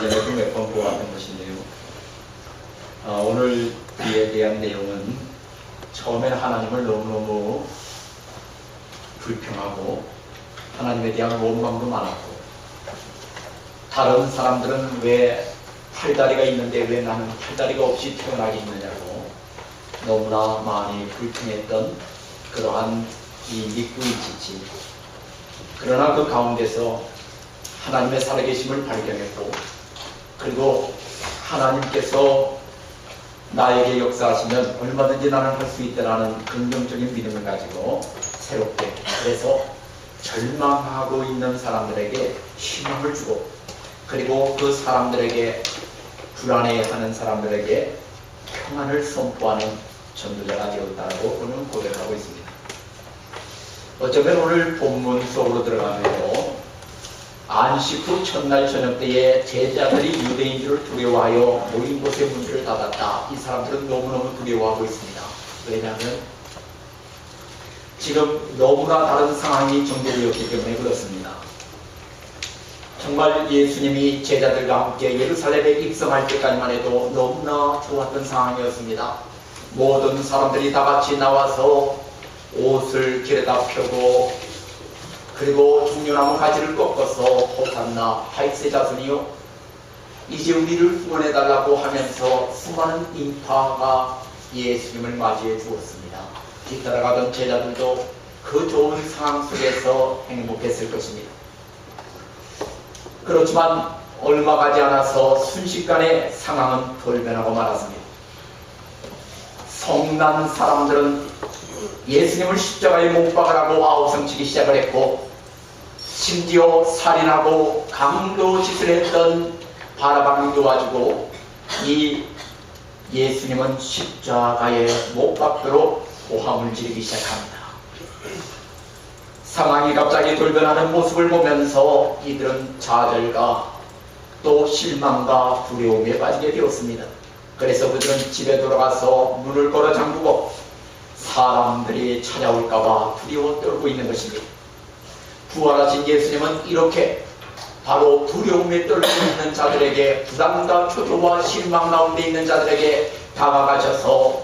예전에도 몇 번 보았던 것인데요. 오늘 뒤에 대한 내용은 처음엔 하나님을 너무너무 불평하고 하나님에 대한 원망도 많았고, 다른 사람들은 왜 팔다리가 있는데 왜 나는 팔다리가 없이 태어나게 있느냐고 너무나 많이 불평했던 그러한 이 믿고의 지침. 그러나 그 가운데서 하나님의 살아계심을 발견했고, 그리고 하나님께서 나에게 역사하시면 얼마든지 나는 할 수 있다라는 긍정적인 믿음을 가지고 새롭게, 그래서 절망하고 있는 사람들에게 희망을 주고, 그리고 그 사람들에게, 불안해하는 사람들에게 평안을 선포하는 전도자가 되었다고 그는 고백하고 있습니다. 어쩌면 오늘 본문 속으로 들어가면서 안식 후 첫날 저녁 때에 제자들이 유대인들을 두려워하여 모인 곳의 문들을 닫았다. 이 사람들은 너무너무 두려워하고 있습니다. 왜냐하면 지금 너무나 다른 상황이 전개되었기 때문에 그렇습니다. 정말 예수님이 제자들과 함께 예루살렘에 입성할 때까지만 해도 너무나 좋았던 상황이었습니다. 모든 사람들이 다 같이 나와서 옷을 길에다 펴고, 그리고 종려나무 가지를 꺾어서 호산나 다윗의 자손이요 이제 우리를 구원해달라고 하면서 수많은 인파가 예수님을 맞이해 주었습니다. 뒤따라가던 제자들도 그 좋은 상황 속에서 행복했을 것입니다. 그렇지만 얼마 가지 않아서 순식간에 상황은 돌변하고 말았습니다. 성난 사람들은 예수님을 십자가에 못 박으라고 아우성치기 시작을 했고, 심지어 살인하고 강도 짓을 했던 바라바를 도와주고 이 예수님은 십자가에 못 박도록 고함을 지르기 시작합니다. 상황이 갑자기 돌변하는 모습을 보면서 이들은 좌절과 또 실망과 두려움에 빠지게 되었습니다. 그래서 그들은 집에 돌아가서 문을 걸어 잠그고 사람들이 찾아올까봐 두려워 떨고 있는 것입니다. 부활하신 예수님은 이렇게 바로 두려움에 떨고 있는 자들에게, 불안과 초조와 실망 가운데 있는 자들에게 다가가셔서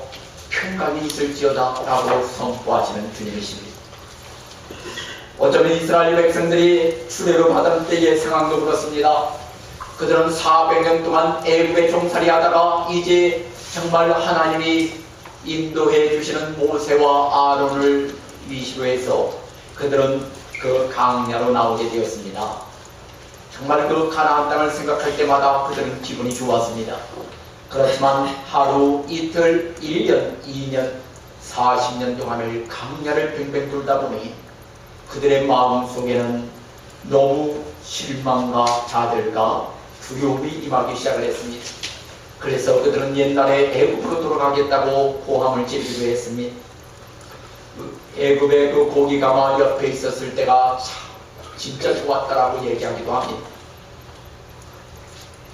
평강이 있을지어다 라고 선포하시는 주님이십니다. 어쩌면 이스라엘 백성들이 주례로 받을 때의 상황도 그렇습니다. 그들은 400년 동안 애굽에 종살이 하다가 이제 정말 하나님이 인도해 주시는 모세와 아론을 위시로 해서 그들은 그 강야로 나오게 되었습니다. 정말 그 가나안 땅을 생각할 때마다 그들은 기분이 좋았습니다. 그렇지만 하루, 이틀, 1년, 2년, 40년 동안을 강야를 뱅뱅 돌다 보니 그들의 마음속에는 너무 실망과 좌절과 두려움이 임하기 시작을 했습니다. 그래서 그들은 옛날에 애굽으로 돌아가겠다고 고함을 지르기도 했습니다. 애굽의 그 고기가마 옆에 있었을 때가 진짜 좋았다라고 얘기하기도 합니다.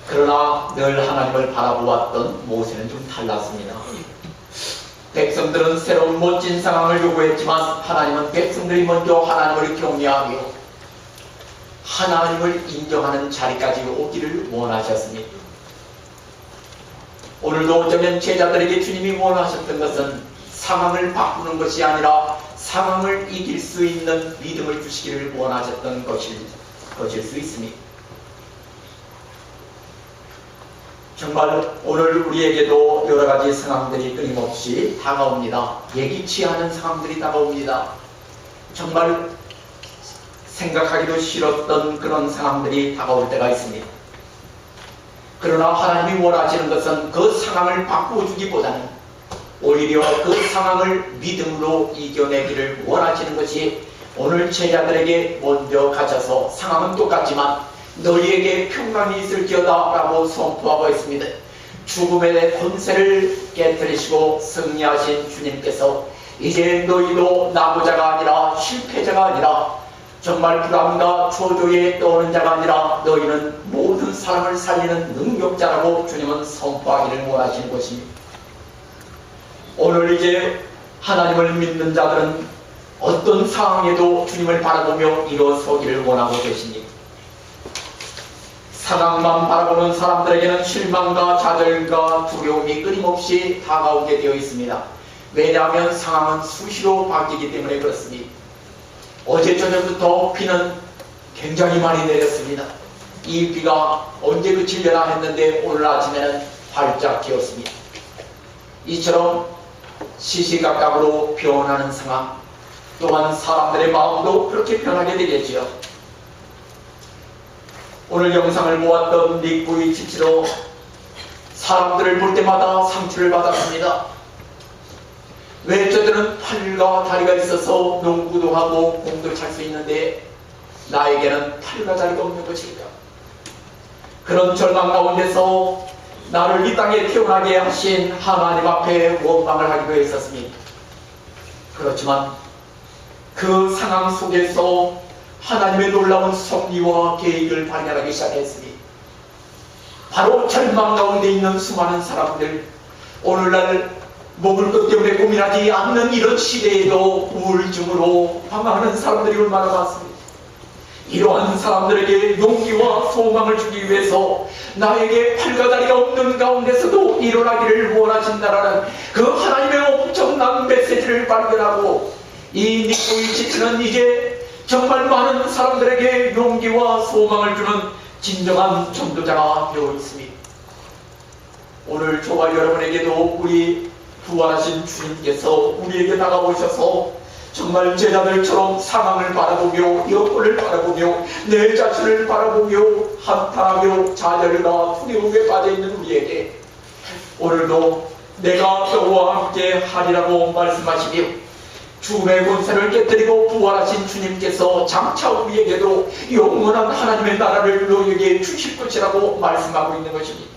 그러나 늘 하나님을 바라보았던 모세는 좀 달랐습니다. 백성들은 새로운 멋진 상황을 요구했지만 하나님은 백성들이 먼저 하나님을 경외하며 하나님을 인정하는 자리까지 오기를 원하셨습니다. 오늘도 어쩌면 제자들에게 주님이 원하셨던 것은 상황을 바꾸는 것이 아니라 상황을 이길 수 있는 믿음을 주시기를 원하셨던 것일 수 있습니다. 정말 오늘 우리에게도 여러 가지 상황들이 끊임없이 다가옵니다. 예기치 않은 상황들이 다가옵니다. 정말 생각하기도 싫었던 그런 상황들이 다가올 때가 있습니다. 그러나 하나님이 원하시는 것은 그 상황을 바꾸어주기보다는 오히려 그 상황을 믿음으로 이겨내기를 원하시는 것이 오늘 제자들에게 먼저 가셔서 상황은 똑같지만 너희에게 평강이 있을지어다 라고 선포하고 있습니다. 죽음의 권세를 깨뜨리시고 승리하신 주님께서 이제 너희도 나고자가 아니라 실패자가 아니라 정말 불안과 초조에 떠오는 자가 아니라 너희는 모든 사람을 살리는 능력자라고 주님은 선포하기를 원하시는 것입니다. 오늘 이제 하나님을 믿는 자들은 어떤 상황에도 주님을 바라보며 일어서기를 원하고 계십니다. 상황만 바라보는 사람들에게는 실망과 좌절과 두려움이 끊임없이 다가오게 되어 있습니다. 왜냐하면 상황은 수시로 바뀌기 때문에 그렇습니다. 어제 저녁부터 비는 굉장히 많이 내렸습니다. 이 비가 언제 그치려나 했는데 오늘 아침에는 활짝 기었습니다. 이처럼 시시각각으로 변하는 상황, 또한 사람들의 마음도 그렇게 변하게 되겠지요. 오늘 영상을 보았던 닉 부이치치로 사람들을 볼 때마다 상처를 받았습니다. 왜 저들은 팔과 다리가 있어서 농구도 하고 공도 찰 수 있는데 나에게는 팔과 다리가 없는 것일까? 그런 절망 가운데서 나를 이 땅에 태어나게 하신 하나님 앞에 원망을 하기도 했었습니다. 그렇지만 그 상황 속에서 하나님의 놀라운 섭리와 계획을 발견하기 시작했습니다. 바로 절망 가운데 있는 수많은 사람들, 오늘날 먹을 것 때문에 고민하지 않는 이런 시대에도 우울증으로 방황하는 사람들이 얼마나 많습니다. 이러한 사람들에게 용기와 소망을 주기 위해서 나에게 팔과 다리가 없는 가운데서도 일어나기를 원하신다라는 그 하나님의 엄청난 메시지를 발견하고 이 닉 부이치치는 이제 정말 많은 사람들에게 용기와 소망을 주는 진정한 전도자가 되어 있습니다. 오늘 저와 여러분에게도 우리 부활하신 주님께서 우리에게 다가오셔서 정말 제자들처럼 상황을 바라보며 여건을 바라보며 내 자신을 바라보며 한탄하며 좌절과 두려움에 빠져있는 우리에게 오늘도 내가 너와 함께 하리라고 말씀하시며 죽음의 권세를 깨뜨리고 부활하신 주님께서 장차 우리에게도 영원한 하나님의 나라를 너에게 주실 것이라고 말씀하고 있는 것입니다.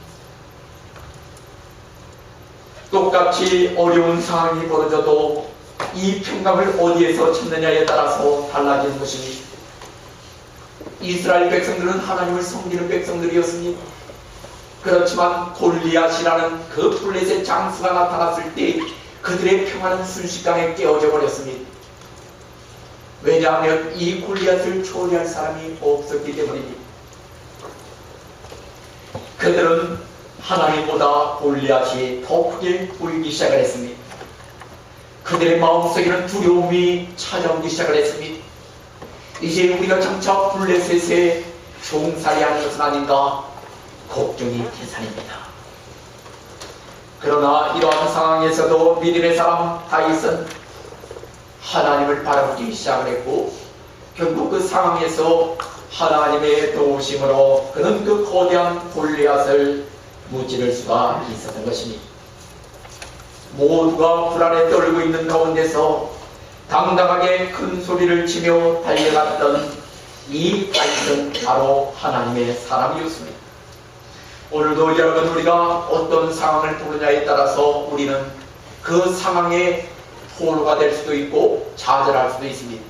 똑같이 어려운 상황이 벌어져도 이 평강을 어디에서 찾느냐에 따라서 달라지는 것입니다. 이스라엘 백성들은 하나님을 섬기는 백성들이었습니다. 그렇지만 골리앗이라는 그 블레셋 장수가 나타났을 때 그들의 평화는 순식간에 깨어져 버렸습니다. 왜냐하면 이 골리앗을 처리할 사람이 없었기 때문입니다. 그들은 하나님보다 골리앗이 더 크게 보이기 시작을 했습니다. 그들의 마음속에는 두려움이 찾아오기 시작을 했습니다. 이제 우리가 장차 블레셋에 종살이하는 것은 아닌가 걱정이 태산입니다. 그러나 이러한 상황에서도 믿음의 사람 다윗은 하나님을 바라보기 시작을 했고 결국 그 상황에서 하나님의 도우심으로 그는 그 거대한 골리앗을 무찌를 수가 있었던 것입니다. 모두가 불안에 떨고 있는 가운데서 당당하게 큰 소리를 치며 달려갔던 이 다윗은 바로 하나님의 사람이었습니다. 오늘도 여러분 우리가 어떤 상황을 보느냐에 따라서 우리는 그 상황의 포로가 될 수도 있고 좌절할 수도 있습니다.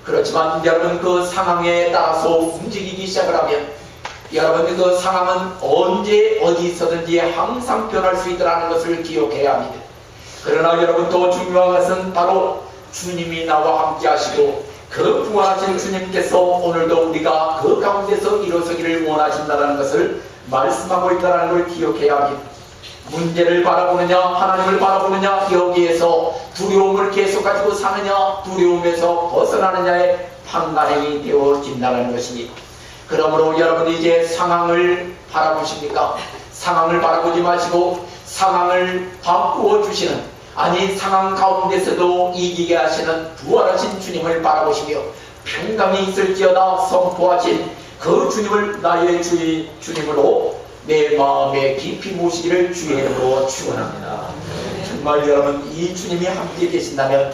그렇지만 여러분 그 상황에 따라서 움직이기 시작을 하면 여러분 그 상황은 언제 어디 있어든지 항상 변할 수 있다는 것을 기억해야 합니다. 그러나 여러분 더 중요한 것은 바로 주님이 나와 함께 하시고 그 부활하신 주님께서 오늘도 우리가 그 가운데서 일어서기를 원하신다는 것을 말씀하고 있다는 걸 기억해야 합니다. 문제를 바라보느냐 하나님을 바라보느냐 여기에서 두려움을 계속 가지고 사느냐 두려움에서 벗어나느냐의 판단이 되어진다는 것입니다. 그러므로 여러분 이제 상황을 바라보십니까? 상황을 바라보지 마시고 상황을 바꾸어 주시는 아니 상황 가운데서도 이기게 하시는 부활하신 주님을 바라보시며 평강이 있을지어다 선포하신 그 주님을 나의 주님으로 내 마음에 깊이 모시기를 주의 이름으로 축원합니다. 정말 여러분 이 주님이 함께 계신다면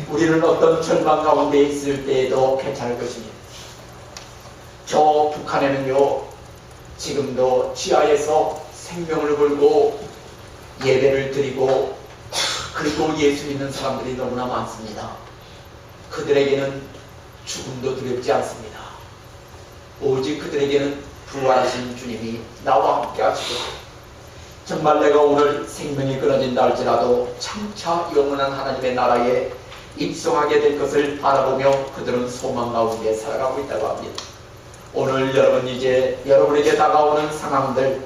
우리는 어떤 절망 가운데 있을 때에도 괜찮을 것입니다. 저 북한에는요 지금도 지하에서 생명을 걸고 예배를 드리고 그리고 예수 믿는 사람들이 너무나 많습니다. 그들에게는 죽음도 두렵지 않습니다. 오직 그들에게는 부활하신 주님이 나와 함께 하시고 정말 내가 오늘 생명이 끊어진다 할지라도 장차 영원한 하나님의 나라에 입성하게 될 것을 바라보며 그들은 소망 가운데 살아가고 있다고 합니다. 오늘 여러분에게 다가오는 상황들,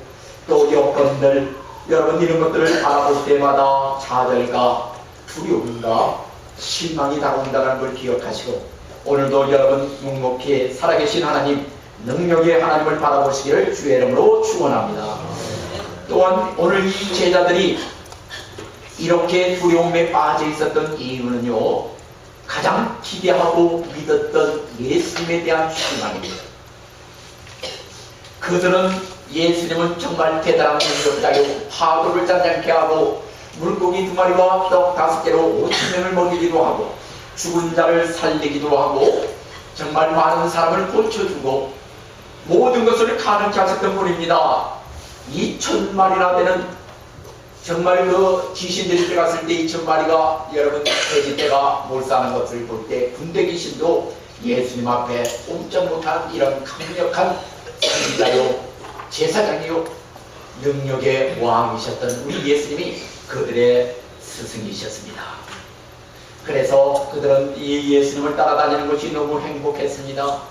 또 여건들, 여러분 이런 것들을 바라볼 때마다 좌절과 두려움과 실망이 다가온다는 걸 기억하시고, 오늘도 여러분 묵묵히 살아계신 하나님, 능력의 하나님을 바라보시기를 주의 이름으로 축원합니다. 또한 오늘 이 제자들이 이렇게 두려움에 빠져 있었던 이유는요, 가장 기대하고 믿었던 예수님에 대한 실망입니다. 그들은 예수님은 정말 대단한 능력자요, 파도를 잔잔케 하고 물고기 2마리와 떡 5개로 5,000명을 먹이기도 하고 죽은 자를 살리기도 하고 정말 많은 사람을 고쳐주고 모든 것을 가능케 하셨던 분입니다. 2,000마리나 되는 정말 그 귀신들이 들어갔을 때 2,000마리가 여러분 돼지떼가 몰사하는 것을 볼 때 군대 귀신도 예수님 앞에 꼼짝 못한 이런 강력한 선지자요, 제사장이요, 능력의 왕이셨던 우리 예수님이 그들의 스승이셨습니다. 그래서 그들은 이 예수님을 따라다니는 것이 너무 행복했습니다.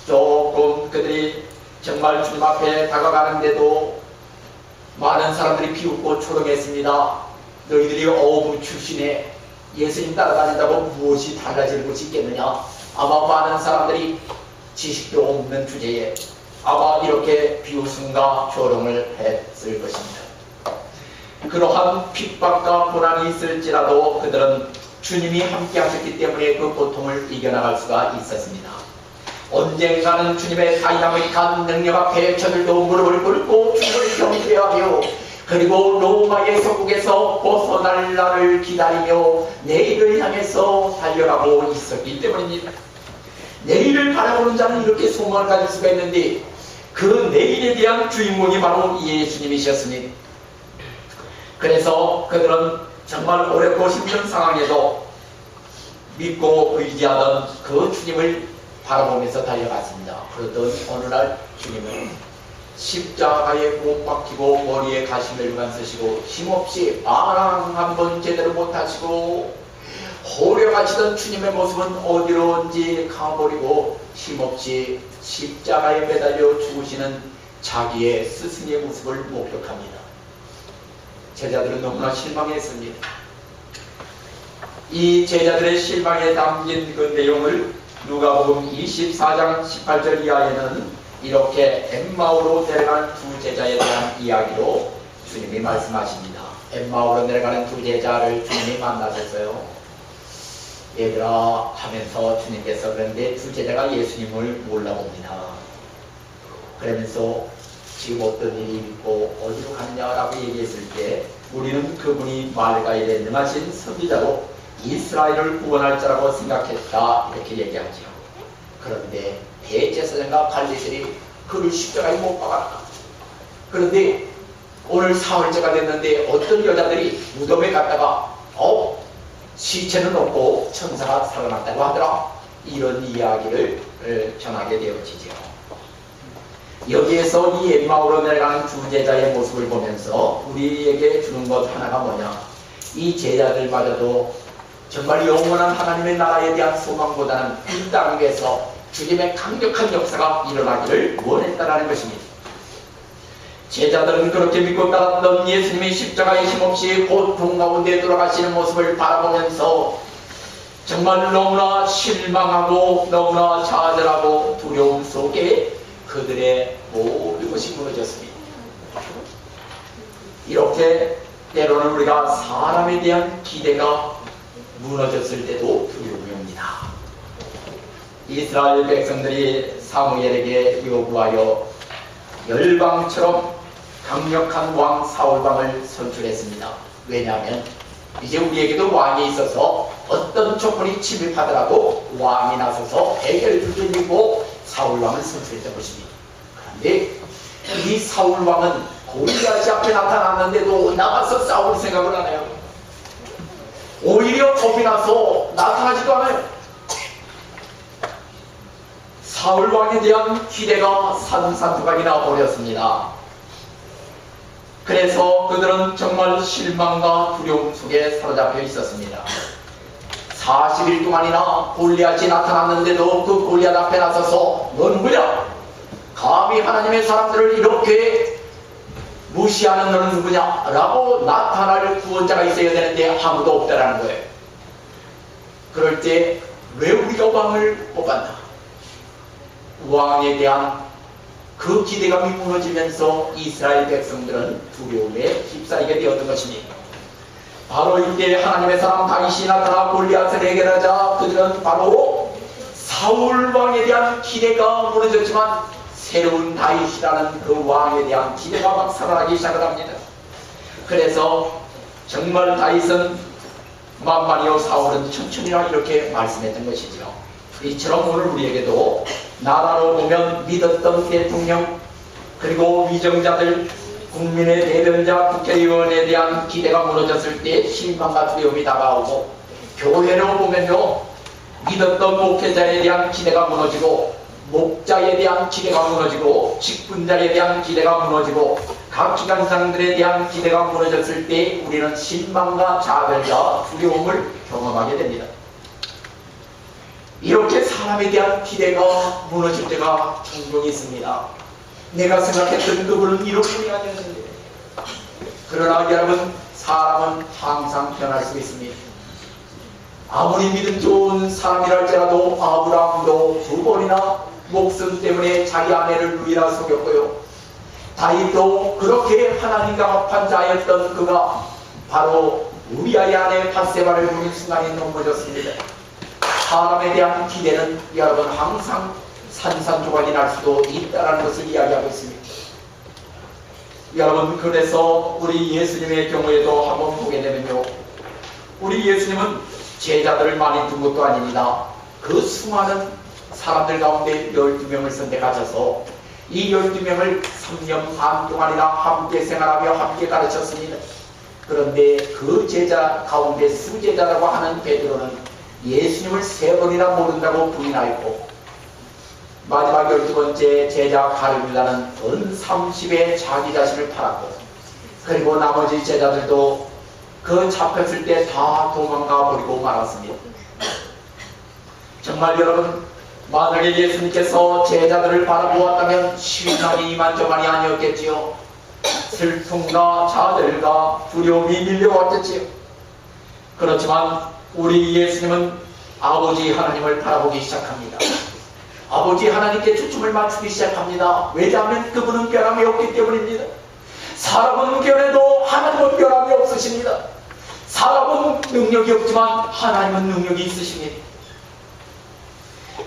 조금 그들이 정말 주님 앞에 다가가는데도 많은 사람들이 비웃고 조롱했습니다. 너희들이 어부 출신에 예수님 따라다닌다고 무엇이 달라질 것이 있겠느냐. 아마 많은 사람들이 지식도 없는 주제에 아마 이렇게 비웃음과 조롱을 했을 것입니다. 그러한 핍박과 고난이 있을지라도 그들은 주님이 함께 하셨기 때문에 그 고통을 이겨나갈 수가 있었습니다. 언젠가는 주님의 다이나믹한 능력 앞에 저들도 무릎을 꿇고 주님을 경배하며 그리고 로마의 속국에서 벗어날 날을 기다리며 내일을 향해서 달려가고 있었기 때문입니다. 내일을 바라보는 자는 이렇게 소망을 가질 수가 있는데 그 내일에 대한 주인공이 바로 예수님이셨습니다. 그래서 그들은 정말 어렵고 힘든 상황에도 믿고 의지하던 그 주님을 바라보면서 달려갔습니다. 그러던 어느 날 주님은 십자가에 못 박히고 머리에 가시멜만 쓰시고 힘없이 말 한번 제대로 못하시고 호려가시던 주님의 모습은 어디로인지 가버리고 힘없이 십자가에 매달려 죽으시는 자기의 스승의 모습을 목격합니다. 제자들은 너무나 실망했습니다. 이 제자들의 실망에 담긴 그 내용을 누가복음 24장 18절 이하에는 이렇게 엠마오로 내려가는 두 제자에 대한 이야기로 주님이 말씀하십니다. 엠마오로 내려가는 두 제자를 주님이 만나셨어요. 얘들아 하면서 주님께서 그런데 두 제자가 예수님을 몰라봅니다. 그러면서 지금 어떤 일이 있고 어디로 가느냐라고 얘기했을 때 우리는 그분이 말가일에 능하신 선지자로 이스라엘을 구원할 자라고 생각했다 이렇게 얘기하죠. 그런데 대제사장과 관리들이 그를 십자가에 못 박았다. 그런데 오늘 사흘째가 됐는데 어떤 여자들이 무덤에 갔다가 시체는 없고 천사가 살아났다고 하더라. 이런 이야기를 전하게 되어지죠. 여기에서 이 엠마오로 내려가는 두 제자의 모습을 보면서 우리에게 주는 것 하나가 뭐냐. 이 제자들마저도 정말 영원한 하나님의 나라에 대한 소망보다는 이 땅에서 주님의 강력한 역사가 일어나기를 원했다라는 것입니다. 제자들은 그렇게 믿고 따랐던 예수님이 십자가에 힘없이 고통 가운데 돌아가시는 모습을 바라보면서 정말 너무나 실망하고 너무나 좌절하고 두려움 속에 그들의 모든 것이 무너졌습니다. 이렇게 때로는 우리가 사람에 대한 기대가 무너졌을 때도 두려움이 옵니다. 이스라엘 백성들이 사무엘에게 요구하여 열방처럼 강력한 왕 사울왕을 선출했습니다. 왜냐하면 이제 우리에게도 왕이 있어서 어떤 조건이 침입하더라도 왕이 나서서 해결을 드리고 사울왕을 선출했던 것입니다. 그런데 이 사울왕은 골리앗이 앞에 나타났는데도 나가서 싸울 생각을 안 해요. 오히려 겁이 나서 나타나지도 않아요. 사울왕에 대한 기대가 산산조각이 나버렸습니다. 그래서 그들은 정말 실망과 두려움 속에 사로잡혀 있었습니다. 40일 동안이나 골리앗이 나타났는데도 그 골리앗 앞에 나서서 넌 누구냐? 감히 하나님의 사람들을 이렇게 무시하는 너는 누구냐? 라고 나타날 구원자가 있어야 되는데 아무도 없다라는 거예요. 그럴 때 왜 우리가 왕을 뽑았나? 왕에 대한 그 기대감이 무너지면서 이스라엘 백성들은 두려움에 휩싸이게 되었던 것입니다. 바로 이때 하나님의 사람 다윗이 나타나 골리앗을 해결하자 그들은 바로 사울 왕에 대한 기대가 무너졌지만 새로운 다윗이라는 그 왕에 대한 기대가 막 살아나기 시작을 합니다. 그래서 정말 다윗은 만만이요 사울은 천천히라 이렇게 말씀했던 것이죠. 이처럼 오늘 우리에게도 나라로 보면 믿었던 대통령 그리고 위정자들 국민의 대변자 국회의원에 대한 기대가 무너졌을 때 실망과 두려움이 다가오고 교회로 보면요 믿었던 목회자에 대한 기대가 무너지고 목자에 대한 기대가 무너지고 직분자에 대한 기대가 무너지고 각 기관장들에 대한 기대가 무너졌을 때 우리는 실망과 좌절과 두려움을 경험하게 됩니다. 이렇게 사람에 대한 기대가 무너질 때가 종종 있습니다. 내가 생각했던 그분은 이런 분이 아니었는데. 그러나 여러분 사람은 항상 변할 수 있습니다. 아무리 믿음 좋은 사람이랄지라도 아브라함도 2번이나 목숨 때문에 자기 아내를 누이라 속였고요. 다윗도 그렇게 하나님과 합한 자였던 그가 바로 우리아의 아내 밧세바를 누린 순간에 넘어졌습니다. 사람에 대한 기대는 여러분 항상 산산조각이 날 수도 있다는 것을 이야기하고 있습니다. 여러분 그래서 우리 예수님의 경우에도 한번 보게 되면요 우리 예수님은 제자들을 많이 둔 것도 아닙니다. 그 수많은 사람들 가운데 12명을 선택하셔서 이 12명을 3년 반 동안이나 함께 생활하며 함께 가르쳤습니다. 그런데 그 제자 가운데 수제자라고 하는 베드로는 예수님을 3번이나 모른다고 부인하였고 마지막 12번째 제자 가룟유다는 은 30에 자기 자신을 팔았고 그리고 나머지 제자들도 그 잡혔을 때 다 도망가 버리고 말았습니다. 정말 여러분 만약에 예수님께서 제자들을 바라보았다면 신앙이 이만저만이 아니었겠지요. 슬픔과 좌절과 두려움이 밀려왔겠지요. 그렇지만 우리 예수님은 아버지 하나님을 바라보기 시작합니다. 아버지 하나님께 초점을 맞추기 시작합니다. 왜냐하면 그분은 변함이 없기 때문입니다. 사람은 변해도 하나님은 변함이 없으십니다. 사람은 능력이 없지만 하나님은 능력이 있으십니다.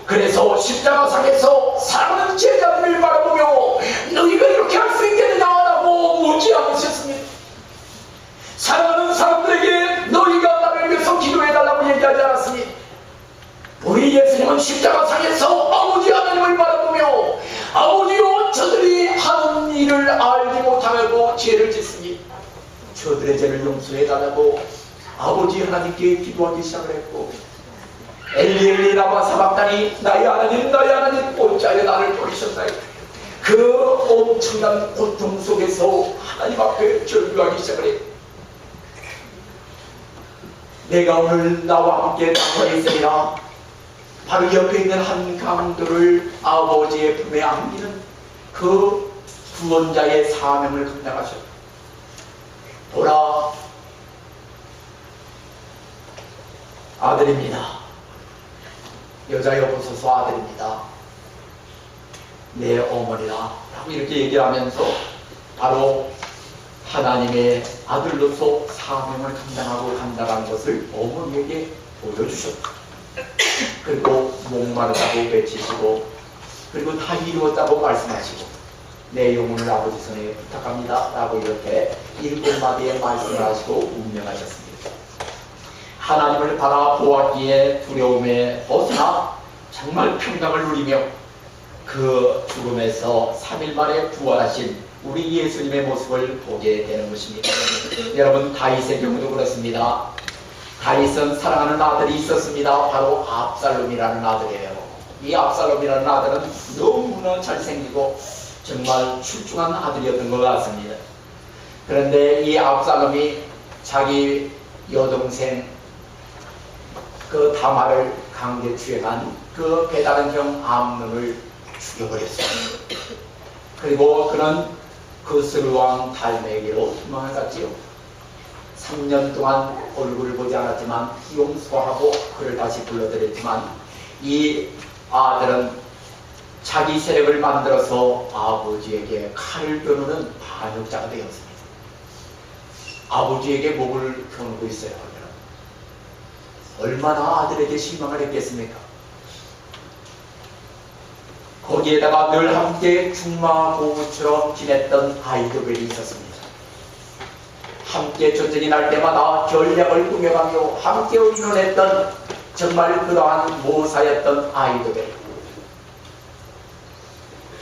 그래서 십자가상에서 사랑하는 제자들을 바라보며 너희가 이렇게 할 수 있겠느냐라고 묻지 않으셨습니다. 사랑하는 사람들에게 너희가 나를 위해서 기도해달라고 얘기하지 않았습니다. 우리 예수님은 십자가상에서 아버지 하나님을 바라보며 아버지요 저들이 하는 일을 알지 못하고 죄를 짓습니다. 저들의 죄를 용서해달라고 아버지 하나님께 기도하기 시작을 했고 엘리 엘리 라마 사박다니 나의 하나님 어찌하여 나를 버리셨나요? 그 엄청난 고통 속에서 하나님 앞에 절규하기 시작을 했고 내가 오늘 나와 함께 땅에 있으리라 바로 옆에 있는 한 강도를 아버지의 품에 안기는 그 구원자의 사명을 감당하셨다. 보라 아들입니다. 여자여 보소서 아들입니다. 내 어머니라 라고 이렇게 얘기를 하면서 바로 하나님의 아들로서 사명을 감당하고 간다는 것을 어머니에게 보여주셨다. 그리고 목마르다고 외치시고 그리고 다 이루었다고 말씀하시고 내 영혼을 아버지 손에 부탁합니다 라고 이렇게 7마디의 말씀을 하시고 운명하셨습니다. 하나님을 바라보았기에 두려움에 벗어나 정말 평강을 누리며 그 죽음에서 3일 만에 부활하신 우리 예수님의 모습을 보게 되는 것입니다. 여러분 다윗의 경우도 그렇습니다. 다윗은 사랑하는 아들이 있었습니다. 바로 압살롬이라는 아들이에요. 이 압살롬이라는 아들은 너무나 잘생기고 정말 출중한 아들이었던 것 같습니다. 그런데 이 압살롬이 자기 여동생 그 다말을 강제 추행한 그 배다른 형 암논을 죽여버렸습니다. 그리고 그는 그스루왕 달매기로 희망을 갖지요. 3년 동안 얼굴을 보지 않았지만 용서하고 그를 다시 불러들였지만 이 아들은 자기 세력을 만들어서 아버지에게 칼을 겨누는 반역자가 되었습니다. 아버지에게 목을 겨누고 있어요. 얼마나 아들에게 실망을 했겠습니까? 거기에다가 늘 함께 중마고우처럼 지냈던 아이도벨이 있었습니다. 함께 전쟁이 날 때마다 전략을 꾸며가며 함께 의논했던 정말 그러한 모사였던 아이도벨.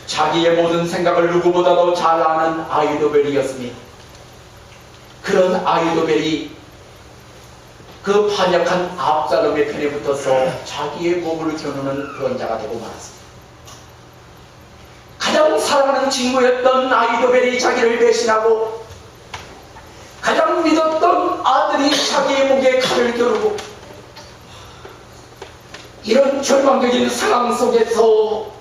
자기의 모든 생각을 누구보다도 잘 아는 아이도벨이었습니다. 그런 아이도벨이 그 반역한 압살롬의 편에 붙어서 자기의 몸을 겨누는 그런 자가 되고 말았습니다. 가장 사랑하는 친구였던 아이도벨이 자기를 배신하고 가장 믿었던 아들이 자기의 목에 칼을 겨누고 이런 절망적인 상황 속에서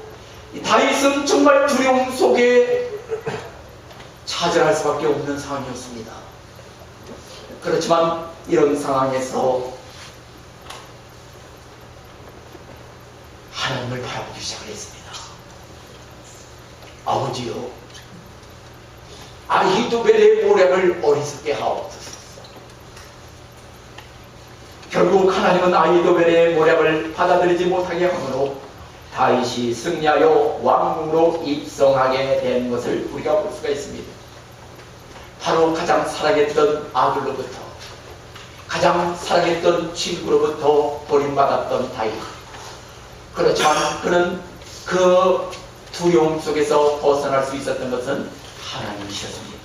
다윗은 정말 두려움 속에 차절할 수밖에 없는 상황이었습니다. 그렇지만 이런 상황에서 하나님을 바라보기 시작을 했습니다. 아버지요, 아히도벨의 모략을 어리석게 하옵소서. 결국 하나님은 아히도벨의 모략을 받아들이지 못하게 하므로 다윗이 승리하여 왕궁으로 입성하게 된 것을 우리가 볼 수가 있습니다. 바로 가장 사랑했던 아들로부터, 가장 사랑했던 친구로부터 버림받았던 다윗. 그렇지만 그는 그 두려움 속에서 벗어날 수 있었던 것은 하나님이셨습니다.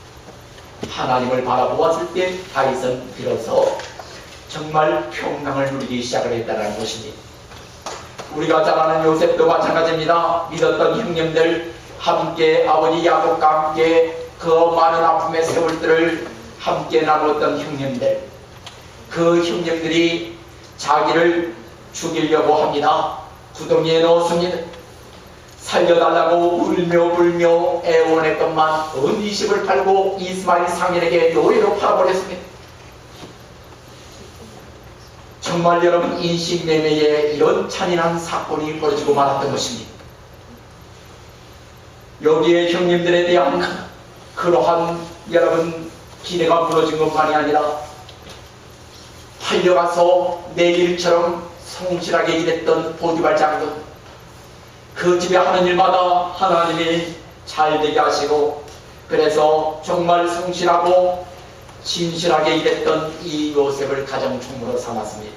하나님을 바라보았을 때 다윗은 비로소 정말 평강을 누리기 시작을 했다는 것입니다. 우리가 잘 아는 요셉도 마찬가지입니다. 믿었던 형님들, 함께 아버지 야곱과 함께 그 많은 아픔의 세월들을 함께 나누었던 형님들, 그 형님들이 자기를 죽이려고 합니다. 구덩이에 넣었습니다. 살려달라고 울며 불며 애원했건만 은 20을 팔고 이스마엘 상인에게 노예로 팔아버렸습니다. 정말 여러분, 인식매매에 이런 잔인한 사건이 벌어지고 말았던 것입니다. 여기에 형님들에 대한 그러한 여러분 기대가 무너진 것만이 아니라 팔려가서 내일처럼 성실하게 일했던 보디발 장군, 그 집에 하는 일마다 하나님이 잘되게 하시고 그래서 정말 성실하고 진실하게 일했던 이 요셉을 가정총무로 삼았습니다.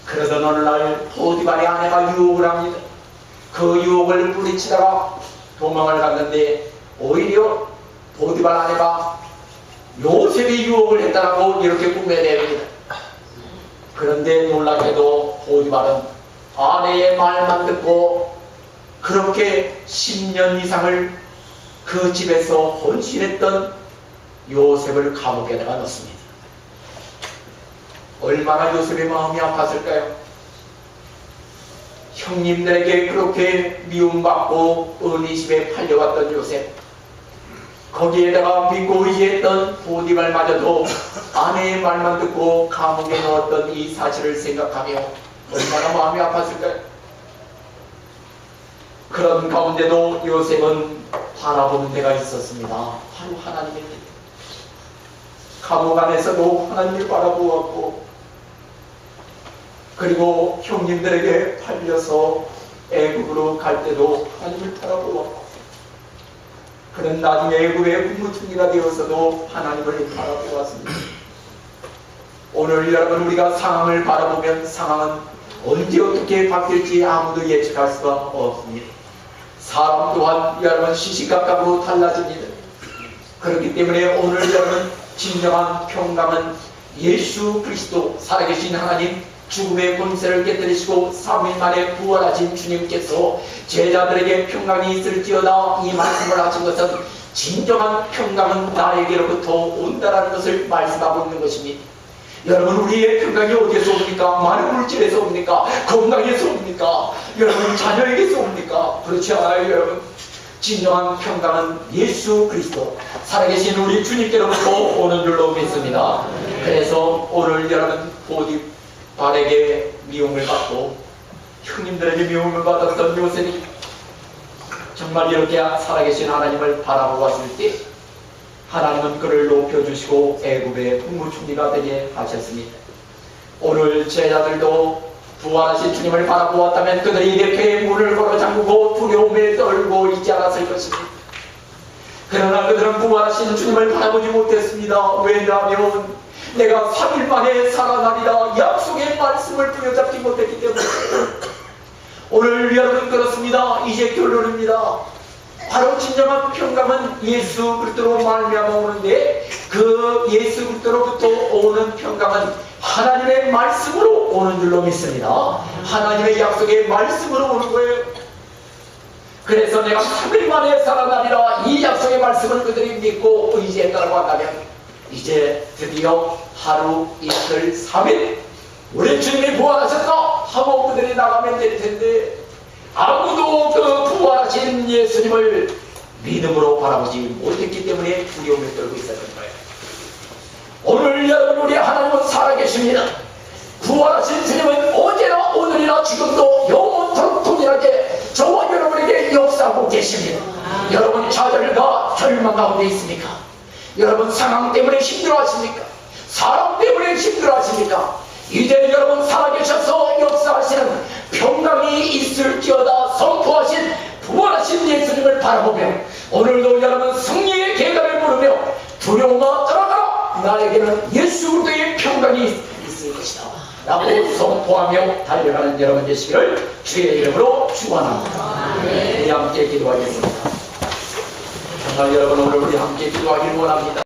그러던 어느 날 보디발의 아내가 유혹을 합니다. 그 유혹을 뿌리치다가 도망을 갔는데 오히려 보디발 아내가 요셉이 유혹을 했다라고 이렇게 꾸며냅니다. 그런데 놀랍게도 보디발은 아내의 말만 듣고 그렇게 10년 이상을 그 집에서 헌신했던 요셉을 감옥에다가 넣습니다. 얼마나 요셉의 마음이 아팠을까요? 형님들에게 그렇게 미움받고 은이십에 팔려왔던 요셉, 거기에다가 믿고 의지했던 보디발마저도 아내의 말만 듣고 감옥에 넣었던 이 사실을 생각하며 얼마나 마음이 아팠을까요? 그런 가운데도 요셉은 바라보는 데가 있었습니다. 바로 하나님입니다. 감옥 안에서도 하나님을 바라보았고, 그리고 형님들에게 팔려서 애국으로 갈 때도 하나님을 바라보았고, 그는 나중에 애국의 국무총리가 되어서도 하나님을 바라보았습니다. 오늘 여러분, 우리가 상황을 바라보면 상황은 언제 어떻게 바뀔지 아무도 예측할 수가 없습니다. 사람 또한 여러분 시시각각으로 달라집니다. 그렇기 때문에 오늘 여러분 진정한 평강은 예수 그리스도 살아계신 하나님, 죽음의 권세를 깨뜨리시고 3일 만에 부활하신 주님께서 제자들에게 평강이 있을지어다 이 말씀을 하신 것은 진정한 평강은 나에게로부터 온다라는 것을 말씀하고 있는 것입니다. 여러분, 우리의 평강이 어디에서 옵니까? 많은 물질에서 옵니까? 건강에서 옵니까? 여러분, 자녀에게서 옵니까? 그렇지 않아요, 여러분. 진정한 평강은 예수 그리스도 살아계신 우리 주님께로부터 오는 줄로 믿습니다. 그래서 오늘 여러분 보디발에게 미움을 받고 형님들에게 미움을 받았던 요셉이 정말 이렇게 살아계신 하나님을 바라보았을 때 하나님은 그를 높여주시고 애굽의 국무총리가 되게 하셨습니다. 오늘 제자들도 부활하신 주님을 바라보았다면 그들이 이렇게 문을 걸어 잠그고 두려움에 떨고 있지 않았을 것입니다. 그러나 그들은 부활하신 주님을 바라보지 못했습니다. 왜냐하면 내가 3일 만에 살아나리라 약속의 말씀을 부여잡지 못했기 때문에. 오늘 여러분 그렇습니다. 이제 결론입니다. 바로 진정한 평강은 예수 그리스도로 말미암아 오는데 그 예수 그리스도로부터 오는 평강은 하나님의 말씀으로 오는 줄로 믿습니다. 하나님의 약속의 말씀으로 오는 거예요. 그래서 내가 3일 만에 살아나리라 이 약속의 말씀을 그들이 믿고 의지에 따라간다면 이제 드디어 하루, 이틀, 3일 우리 주님이 부활하셨다 하고 그들이 나가면 될 텐데 아무도 그 부활하신 예수님을 믿음으로 바라보지 못했기 때문에 두려움에 떨고 있었던 거예요. 오늘 여러분 우리 하나님은 살아계십니다. 부활하신 주님은 어제나 오늘이나 지금도 영원토록 동일하게 저와 여러분에게 역사하고 계십니다. 여러분 좌절과 절망 가운데 있습니까? 여러분 상황 때문에 힘들어하십니까? 사람 때문에 힘들어하십니까? 이제는 여러분 살아계셔서 역사하시는 평강이 있을지어다 선포하신 부활하신 예수님을 바라보며 오늘도 여러분 승리의 계단을 부르며 두려움아 떠나가라 나에게는 예수 그리스도의 평강이 있을 것이다 라고 선포하며 달려가는 여러분 되시기를 주의 이름으로 축원합니다. 우리 함께 기도하겠습니다. 정말 여러분 오늘 우리 함께 기도하기를 원합니다.